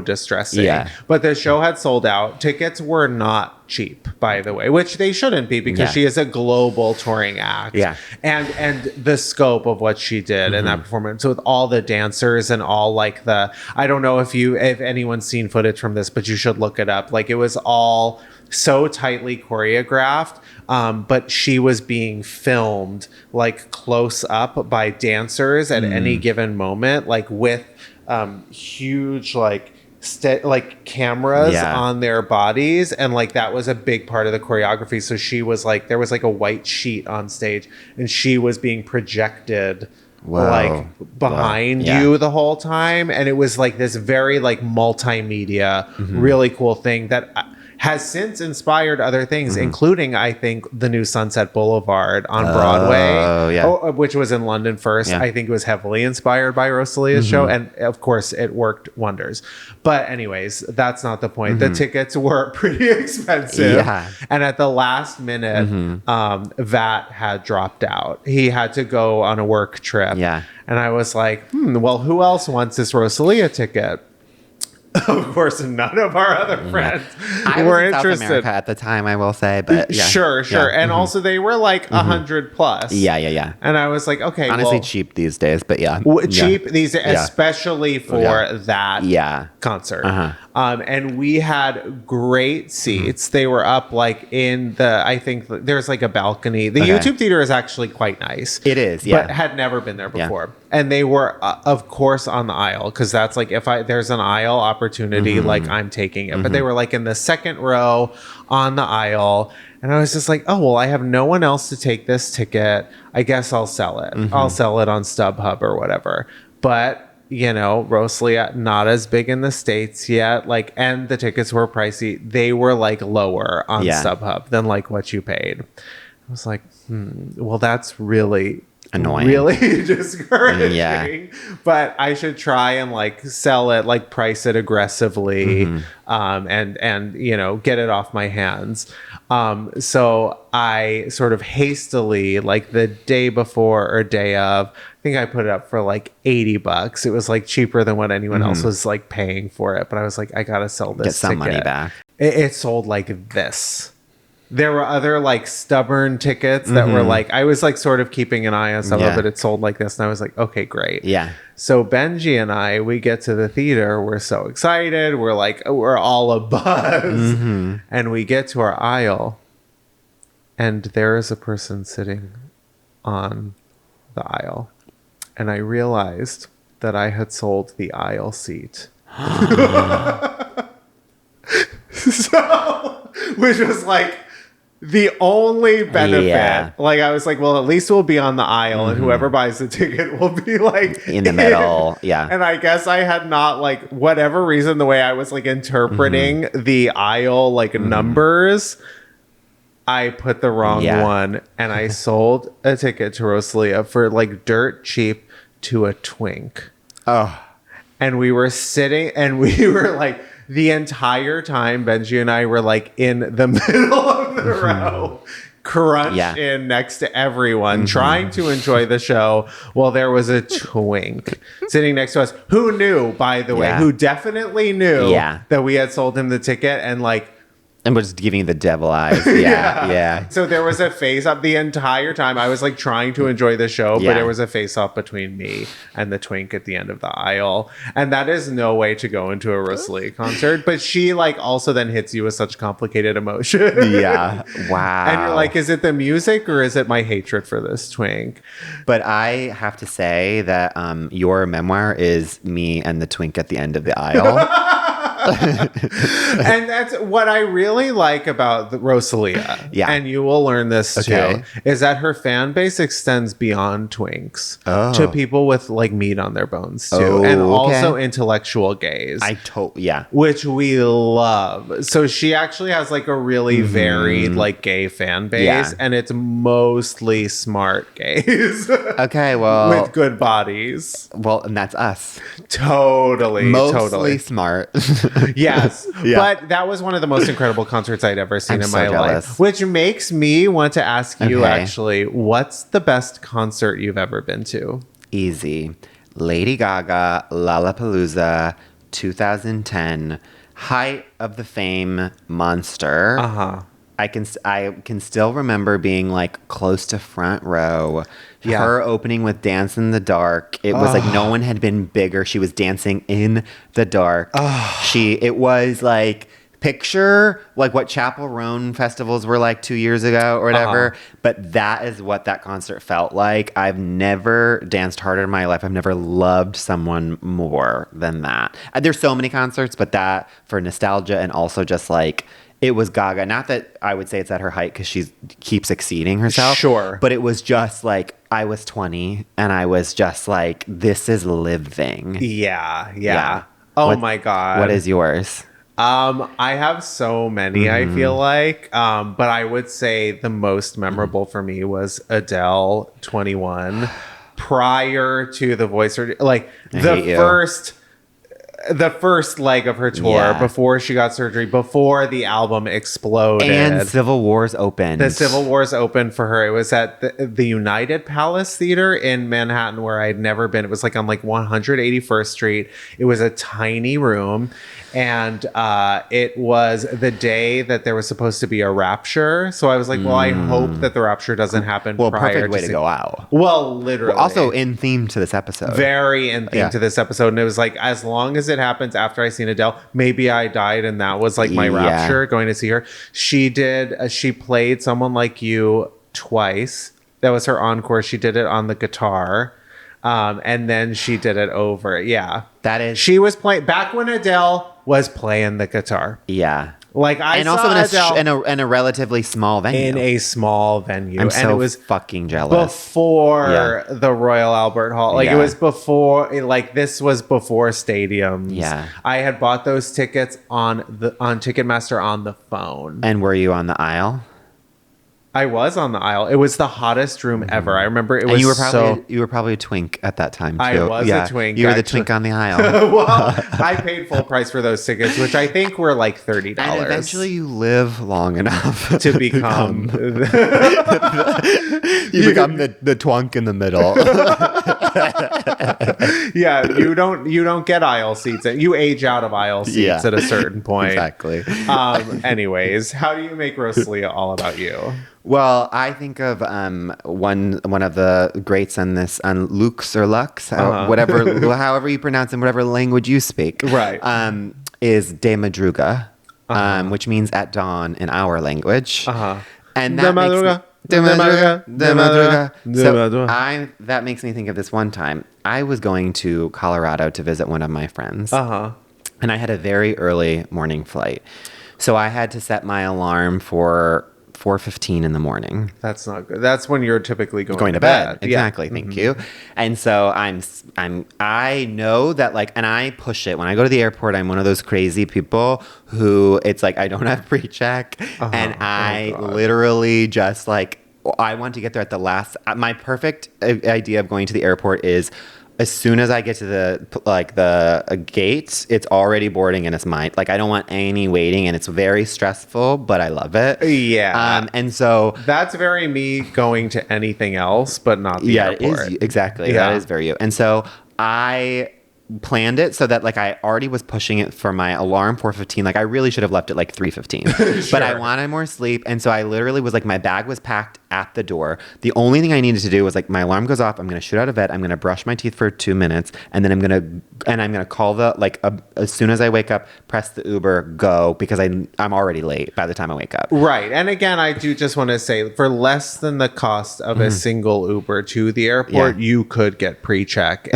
B: distressing. Yeah. But the show had sold out. Tickets were not cheap, by the way, which they shouldn't be because she is a global touring act. Yeah. And the scope of what she did in that performance with all the dancers and all like I don't know if anyone's seen footage from this, but you should look it up. Like it was all so tightly choreographed, but she was being filmed like close up by dancers at any given moment, like with huge like cameras on their bodies, and like that was a big part of the choreography. So she was like, there was like a white sheet on stage, and she was being projected like behind you the whole time, and it was like this very like multimedia, really cool thing that has since inspired other things, including, I think, the new Sunset Boulevard on Broadway, which was in London first. I think it was heavily inspired by Rosalia's show. And of course, it worked wonders. But anyways, that's not the point. The tickets were pretty expensive. Yeah. And at the last minute, Vat had dropped out. He had to go on a work trip. Yeah. And I was like, well, who else wants this Rosalia ticket? Of course, none of our other friends were interested. South America
A: at the time, I will say, but
B: sure. And also, they were like 100 plus. Yeah. And I was like, okay,
A: honestly, cheap these days, but
B: cheap these days, especially for that concert. And we had great seats. They were up like in I think there's like a balcony. The YouTube theater is actually quite nice.
A: It is,
B: but had never been there before. And they were, of course, on the aisle, because that's like if there's an aisle opportunity, like I'm taking it. But they were like in the second row on the aisle, and I was just like, oh well, I have no one else to take this ticket. I guess I'll sell it. I'll sell it on StubHub or whatever. But you know, Rosalia not as big in the States yet. Like, and the tickets were pricey. They were like lower on StubHub than like what you paid. I was like, well, that's really
A: annoying,
B: really discouraging. But I should try and like sell it, like price it aggressively, and you know, get it off my hands. So I sort of hastily, like the day before or day of, I think I put it up for like $80. It was like cheaper than what anyone else was like paying for it. But I was like, I gotta sell this.
A: Get some money back.
B: It sold like this. There were other like stubborn tickets that were like, I was like sort of keeping an eye on some of it. It sold like this. And I was like, okay, great. Yeah. So Benji and we get to the theater. We're so excited. We're like, we're all abuzz. And we get to our aisle, and there is a person sitting on the aisle, and I realized that I had sold the aisle seat. So, which was like the only benefit. Yeah. Like, I was like, well, at least we'll be on the aisle, and whoever buys the ticket will be like
A: in the middle. Yeah.
B: And I guess I had not, like, whatever reason, the way I was like interpreting the aisle, like numbers, I put the wrong one, and I sold a ticket to Rosalia for like dirt cheap to a twink.
A: Oh.
B: And we were sitting, and we were like, the entire time, Benji and I were like in the middle of the row, crunched in next to everyone, trying to enjoy the show, while there was a twink sitting next to us who knew, by the way, who definitely knew that we had sold him the ticket, and like,
A: and was giving you the devil eyes. Yeah.
B: So there was a face off the entire time. I was like trying to enjoy the show, but there was a face off between me and the twink at the end of the aisle. And that is no way to go into a Rosalia concert. But she like also then hits you with such complicated emotion.
A: Yeah. Wow.
B: And you're like, is it the music or is it my hatred for this twink?
A: But I have to say that your memoir is me and the twink at the end of the aisle.
B: And that's what I really like about the Rosalia.
A: Yeah.
B: And you will learn this too, is that her fan base extends beyond twinks to people with like meat on their bones too. And also intellectual gays. Which we love. So she actually has like a really varied like gay fan base, and it's mostly smart gays.
A: Okay, well,
B: with good bodies.
A: Well, and that's us.
B: Totally
A: smart.
B: Yes. But that was one of the most incredible concerts I'd ever seen in my life. Which makes me want to ask you, actually, what's the best concert you've ever been to?
A: Easy. Lady Gaga, Lollapalooza, 2010. Height of the fame monster. I can still remember being like close to front row. Her opening with Dance in the Dark. It was like no one had been bigger. She was dancing in the dark. It was like picture like what Chapel Roan festivals were like 2 years ago or whatever. But that is what that concert felt like. I've never danced harder in my life. I've never loved someone more than that. There's so many concerts, but that for nostalgia and also just like, it was Gaga. Not that I would say it's at her height because she keeps exceeding herself.
B: Sure.
A: But it was just like, I was 20 and I was just like, this is living.
B: Yeah. Oh my God.
A: What is yours?
B: I have so many, I feel like. But I would say the most memorable for me was Adele 21 prior to the voice surgery. Like the first leg of her tour before she got surgery, before the album exploded.
A: And Civil Wars opened.
B: The Civil Wars opened for her. It was at the United Palace Theater in Manhattan, where I'd never been. It was like on like 181st Street. It was a tiny room. And it was the day that there was supposed to be a rapture. So I was like, well, I hope that the rapture doesn't happen prior
A: perfect way to go out.
B: Well, literally.
A: Also in theme to this episode.
B: Very in theme to this episode. And it was like, as long as it happens after I seen Adele, maybe I died and that was like my rapture, going to see her. She played Someone Like You twice. That was her encore. She did it on the guitar. And then she did it over. Yeah. She was playing back when Adele was playing the guitar.
A: Yeah.
B: Like
A: and
B: saw
A: also
B: Adele
A: in a relatively small venue.
B: In a small venue.
A: I'm so fucking jealous.
B: Before the Royal Albert Hall. Like it was before, like this was before stadiums.
A: Yeah.
B: I had bought those tickets on Ticketmaster on the phone.
A: And were you on the aisle?
B: I was on the aisle. It was the hottest room ever. I remember it was.
A: And you were probably a twink at that time too.
B: I was a twink.
A: You were the twink on the aisle.
B: Well, I paid full price for those tickets, which I think were like $30.
A: And eventually, you live long enough
B: to become.
A: You become the twunk in the middle.
B: Yeah, you don't get aisle seats. You age out of aisle seats at a certain point.
A: Exactly.
B: Anyways, how do you make Rosalia all about you?
A: Well, I think of one of the greats on this, on Lux or Lux, whatever, however you pronounce it, whatever language you speak,
B: right?
A: Is De Madruga, which means at dawn in our language, and that That makes me think of this one time. I was going to Colorado to visit one of my friends. And I had a very early morning flight. So I had to set my alarm for 4:15 in the morning.
B: That's not good. That's when you're typically going to bed.
A: Exactly. Thank you. And so I know that and I push it when I go to the airport. I'm one of those crazy people who it's like, I don't have pre-check and I literally just I want to get there at the last. My perfect idea of going to the airport is as soon as I get to the gates, it's already boarding and it's mine. I don't want any waiting, and it's very stressful, but I love it.
B: Yeah.
A: And so
B: that's very me going to anything else, but not the airport.
A: It is, exactly. Yeah. That is very you. And so I planned it so that I already was pushing it for my alarm 4:15. I really should have left it 3:15. Sure. But I wanted more sleep, and so I literally was my bag was packed at the door. The only thing I needed to do was my alarm goes off, I'm going to shoot out of bed, I'm going to brush my teeth for 2 minutes, and then I'm going to call as soon as I wake up, press the Uber, go, because I'm already late by the time I wake up.
B: Right. And again, I do just want to say, for less than the cost of a single Uber to the airport, you could get pre-check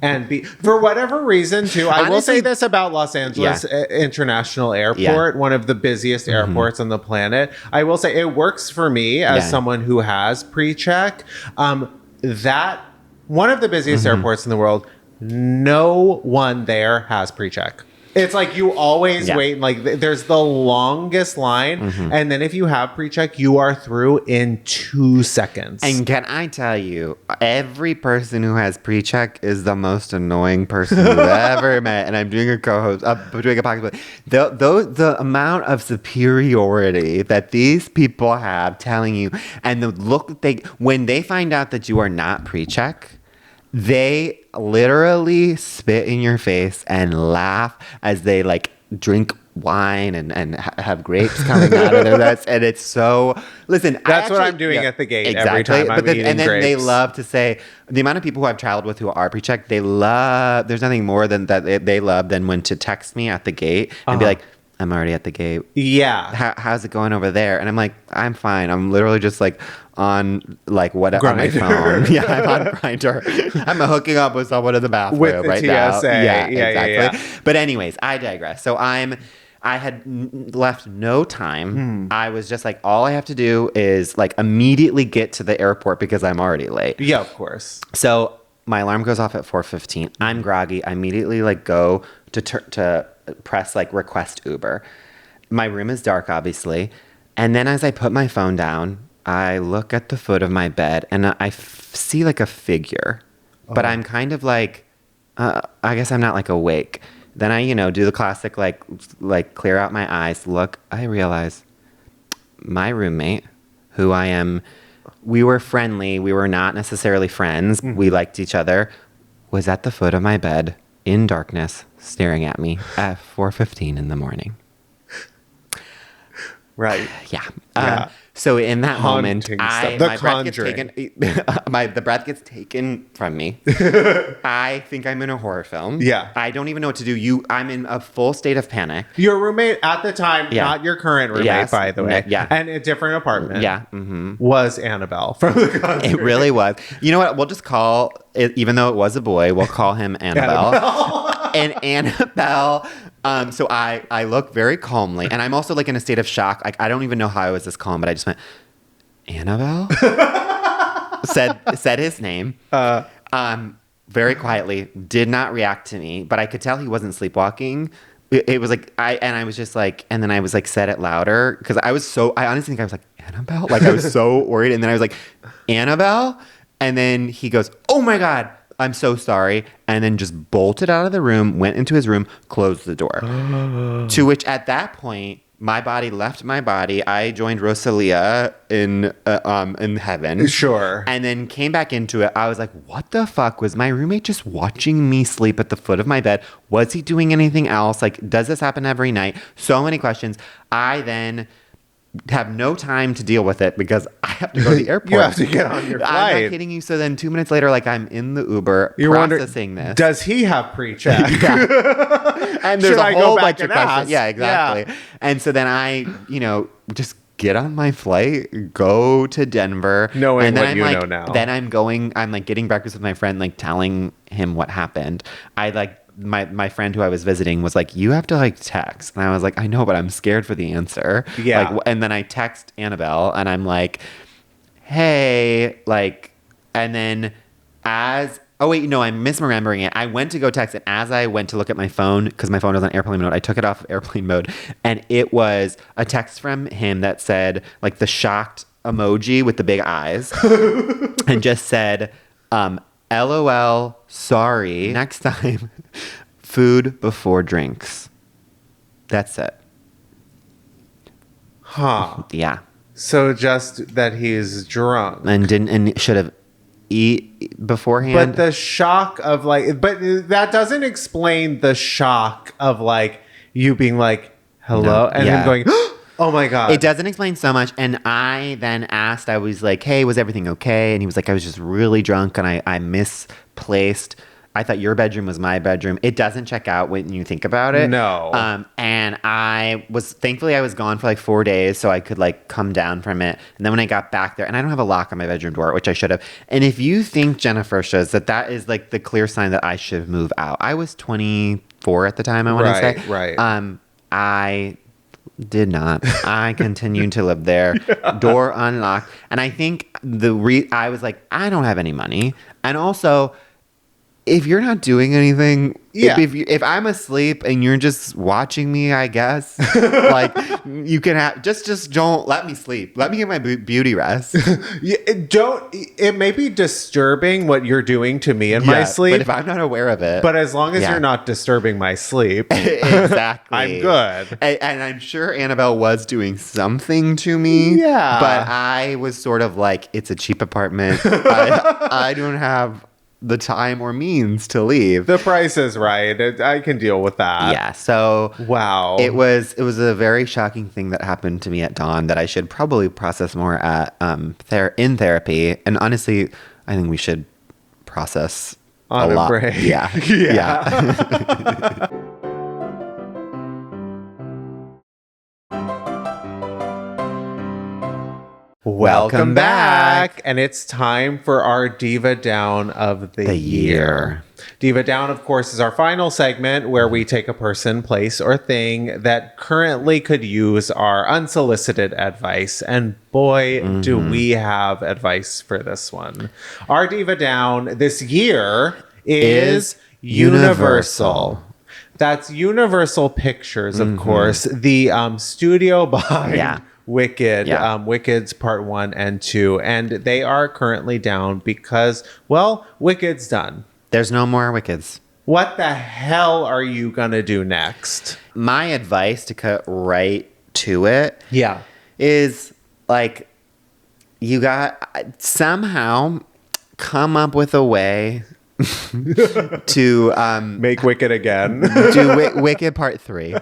B: and be, for whatever reason too. I will say this about Los Angeles International Airport, one of the busiest airports on the planet. I will say it works for me as someone who has pre-check. That one of the busiest airports in the world, no one there has pre-check. It's you always wait. There's the longest line. And then if you have pre-check, you are through in 2 seconds.
A: And can I tell you, every person who has pre-check is the most annoying person you've ever met. And I'm doing a co-host, doing a podcast. The amount of superiority that these people have telling you, and the look that when they find out that you are not pre-check, they literally spit in your face and laugh as they drink wine and have grapes coming out of their nuts. And it's so, listen,
B: that's what I'm doing at the gate every time I'm eating
A: and then
B: grapes.
A: They love to say, the amount of people who I've traveled with who are pre-checked, there's nothing more than that they love than when to text me at the gate and be like, I'm already at the gate.
B: Yeah.
A: How's it going over there? And I'm like, I'm fine. I'm literally just on whatever on my phone. Yeah, I'm on Grindr. I'm hooking up with someone in the bathroom
B: with the
A: right
B: TSA.
A: now. Yeah, exactly.
B: Yeah.
A: But anyways, I digress. So I had left no time. I was just all I have to do is immediately get to the airport because I'm already late.
B: Yeah, of course.
A: So my alarm goes off at 4:15. I'm groggy. I immediately go to press request Uber. My room is dark, obviously. And then as I put my phone down, I look at the foot of my bed and I see a figure, but I'm kind of I guess I'm not awake. Then I, do the classic, clear out my eyes, look. I realize my roommate, who we were friendly. We were not necessarily friends. We liked each other, was at the foot of my bed in darkness, staring at me at 4:15 in the morning.
B: Right.
A: Yeah. So in that moment,
B: the Conjuring.
A: The breath gets taken from me. I think I'm in a horror film.
B: Yeah.
A: I don't even know what to do. I'm in a full state of panic.
B: Your roommate at the time, not your current roommate, by the way.
A: Yeah.
B: And a different apartment.
A: Yeah.
B: Was Annabelle from The Conjuring.
A: It really was. You know what? We'll just call it, even though it was a boy, we'll call him Annabelle. And Annabelle, so I look very calmly, and I'm also in a state of shock. I don't even know how I was this calm, but I just went, Annabelle? said his name. Very quietly, did not react to me, but I could tell he wasn't sleepwalking. It was I was just and then I was said it louder because I honestly think I was Annabelle? I was so worried, and then I was Annabelle? And then he goes, oh my God, I'm so sorry. And then just bolted out of the room, went into his room, closed the door. To which at that point, my body left my body. I joined Rosalia in heaven.
B: Sure.
A: And then came back into it. I was like, what the fuck? Was my roommate just watching me sleep at the foot of my bed? Was he doing anything else? Does this happen every night? So many questions. I then have no time to deal with it because I have to go to the airport.
B: You have to get on your flight.
A: I'm not kidding you. So then 2 minutes later, I'm in the Uber processing this.
B: Does he have pre-check?
A: And there's a whole bunch of questions. Yeah, exactly. Yeah. And so then I, just get on my flight, go to Denver.
B: Knowing
A: and then
B: what
A: I'm
B: you
A: like,
B: know now.
A: Then I'm like getting breakfast with my friend, like telling him what happened. I like, my friend who I was visiting was like, you have to like text. And I was like, I know, but I'm scared for the answer.
B: Yeah.
A: Like, and then I text Annabelle and I'm like, hey, like, and then oh wait, no, I'm misremembering it. I went to go text, and as I went to look at my phone, because my phone was on airplane mode, I took it off of airplane mode, and it was a text from him that said, like, the shocked emoji with the big eyes, and just said, LOL, sorry. Next time, food before drinks. That's it.
B: Huh.
A: Yeah.
B: So just that he's drunk.
A: And should have eat beforehand.
B: But the shock of like, but that doesn't explain the shock of like you being like, hello, and him going, oh my God.
A: It doesn't explain so much. And I then asked, I was like, hey, was everything okay? And he was like, I was just really drunk and I misplaced. I thought your bedroom was my bedroom. It doesn't check out when you think about it.
B: No.
A: And thankfully I was gone for like 4 days so I could like come down from it. And then when I got back there, and I don't have a lock on my bedroom door, which I should have. And if you think, Gennifertias, that is like the clear sign that I should move out. I was 24 at the time, I want to say.
B: Right.
A: I did not. I continued to live there, door unlocked. And I think I was like, I don't have any money. And also, if you're not doing anything, if I'm asleep and you're just watching me, I guess, like you can have just don't let me sleep. Let me get my beauty rest.
B: It may be disturbing what you're doing to me in my sleep,
A: but if I'm not aware of it,
B: but as long as you're not disturbing my sleep,
A: exactly,
B: I'm good.
A: And I'm sure Annabelle was doing something to me.
B: Yeah,
A: but I was sort of like, it's a cheap apartment. I don't have the time or means to leave.
B: The price is right. I can deal with that.
A: Yeah. So
B: wow,
A: it was a very shocking thing that happened to me at dawn that I should probably process more at in therapy. And honestly, I think we should process
B: on
A: a lot.
B: Break.
A: Yeah. Yeah.
B: Welcome back. And it's time for our Diva Down of the year. Diva Down, of course, is our final segment where we take a person, place, or thing that currently could use our unsolicited advice. And boy, do we have advice for this one. Our Diva Down this year is Universal. That's Universal Pictures, of course, the studio behind Wicked, Wicked's part 1 and 2, and they are currently down because, well, Wicked's done.
A: There's no more Wickeds.
B: What the hell are you gonna do next?
A: My advice, to cut right to it, is like, you got somehow come up with a way to
B: make Wicked again.
A: Do Wicked part 3.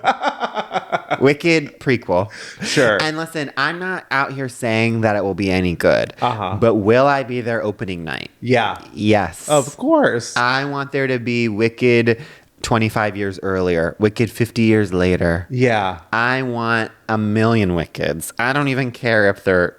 A: Wicked prequel.
B: Sure.
A: And listen, I'm not out here saying that it will be any good. But will I be there opening night?
B: Yeah.
A: Yes.
B: Of course.
A: I want there to be Wicked 25 years earlier. Wicked 50 years later.
B: Yeah.
A: I want a million Wickeds. I don't even care if they're...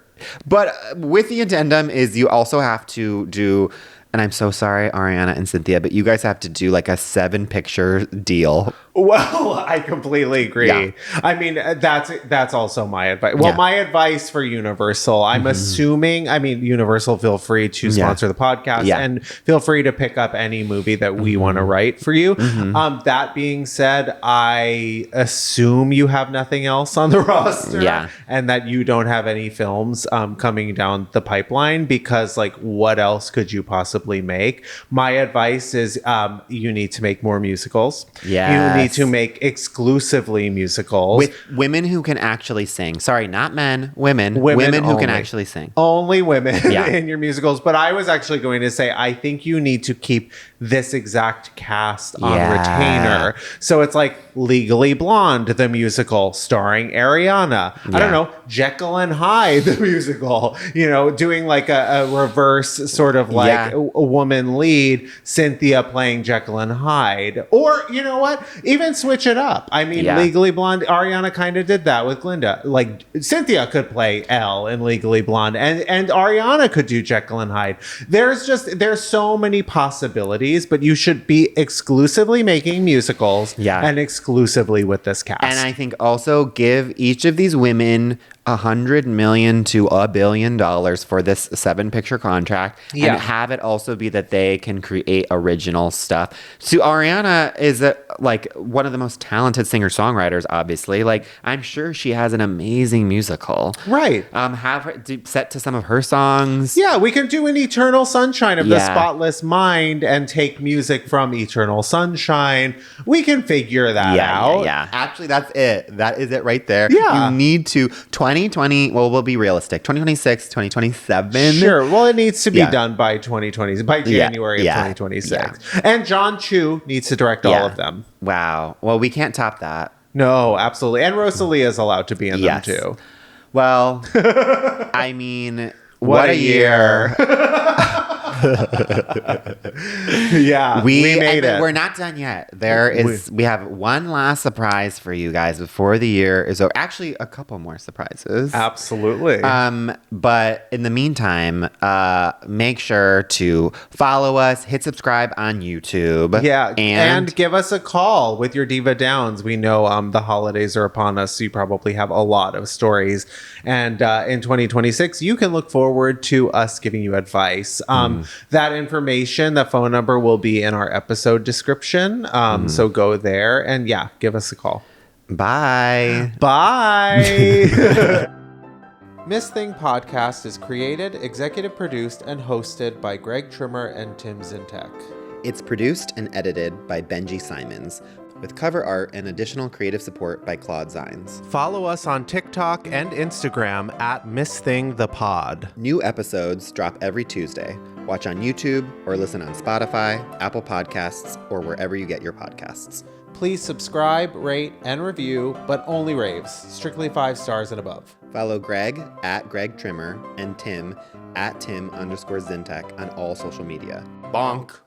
A: But with the addendum is you also have to do... And I'm so sorry, Ariana and Cynthia, but you guys have to do like a 7-picture deal.
B: Well, I completely agree.
A: Yeah.
B: I mean, that's also my advice. Well, my advice for Universal, I'm assuming, Universal, feel free to sponsor the podcast and feel free to pick up any movie that we want to write for you. That being said, I assume you have nothing else on the roster and that you don't have any films coming down the pipeline, because like, what else could you possibly make? My advice is you need to make more musicals. You need to make exclusively musicals
A: with women who can actually sing. Sorry, not men, women who can actually sing.
B: Only women in your musicals. But I was actually going to say, I think you need to keep this exact cast on retainer. So it's like Legally Blonde, the musical starring Ariana. I don't know, Jekyll and Hyde, the musical, doing like a reverse sort of like a woman lead, Cynthia playing Jekyll and Hyde. Or, you know what? Even switch it up. I mean, Legally Blonde, Ariana kind of did that with Glinda. Like, Cynthia could play Elle in Legally Blonde, and Ariana could do Jekyll and Hyde. There's so many possibilities, but you should be exclusively making musicals and exclusively with this cast.
A: And I think also give each of these women $100 million to $1 billion for this 7-picture contract, and have it also be that they can create original stuff. So Ariana is like one of the most talented singer-songwriters, obviously. Like, I'm sure she has an amazing musical.
B: Right.
A: Have her set to some of her songs.
B: Yeah, we can do an Eternal Sunshine of the Spotless Mind and take music from Eternal Sunshine. We can figure that out.
A: Yeah. Actually, that's it. That is it right there.
B: Yeah.
A: You need to 2020, well, we'll be realistic. 2026, 2027.
B: Sure. Well, it needs to be done by 2020, by January of 2026. Yeah. And John Chu needs to direct all of them.
A: Wow. Well, we can't top that.
B: No, absolutely. And Rosalia is allowed to be in them too.
A: Well, I mean, what a year. We made it. We're not done yet. We have one last surprise for you guys before the year is over. Actually, a couple more surprises.
B: Absolutely.
A: But in the meantime, make sure to follow us, hit subscribe on YouTube.
B: Yeah, and give us a call with your diva downs. We know the holidays are upon us, so you probably have a lot of stories. And in 2026, you can look forward to us giving you advice. That information, that phone number will be in our episode description. So go there and give us a call.
A: Bye.
B: Bye. Miss Thing Podcast is created, executive produced, and hosted by Greg Trimmer and Tim Zintek.
A: It's produced and edited by Benji Simons, with cover art and additional creative support by Claude Zines.
B: Follow us on TikTok and Instagram at Miss Thing the Pod.
A: New episodes drop every Tuesday. Watch on YouTube or listen on Spotify, Apple Podcasts, or wherever you get your podcasts.
B: Please subscribe, rate, and review, but only raves. Strictly 5 stars and above.
A: Follow Greg at Greg Trimmer and Tim at Tim_Zintek on all social media.
B: BONK.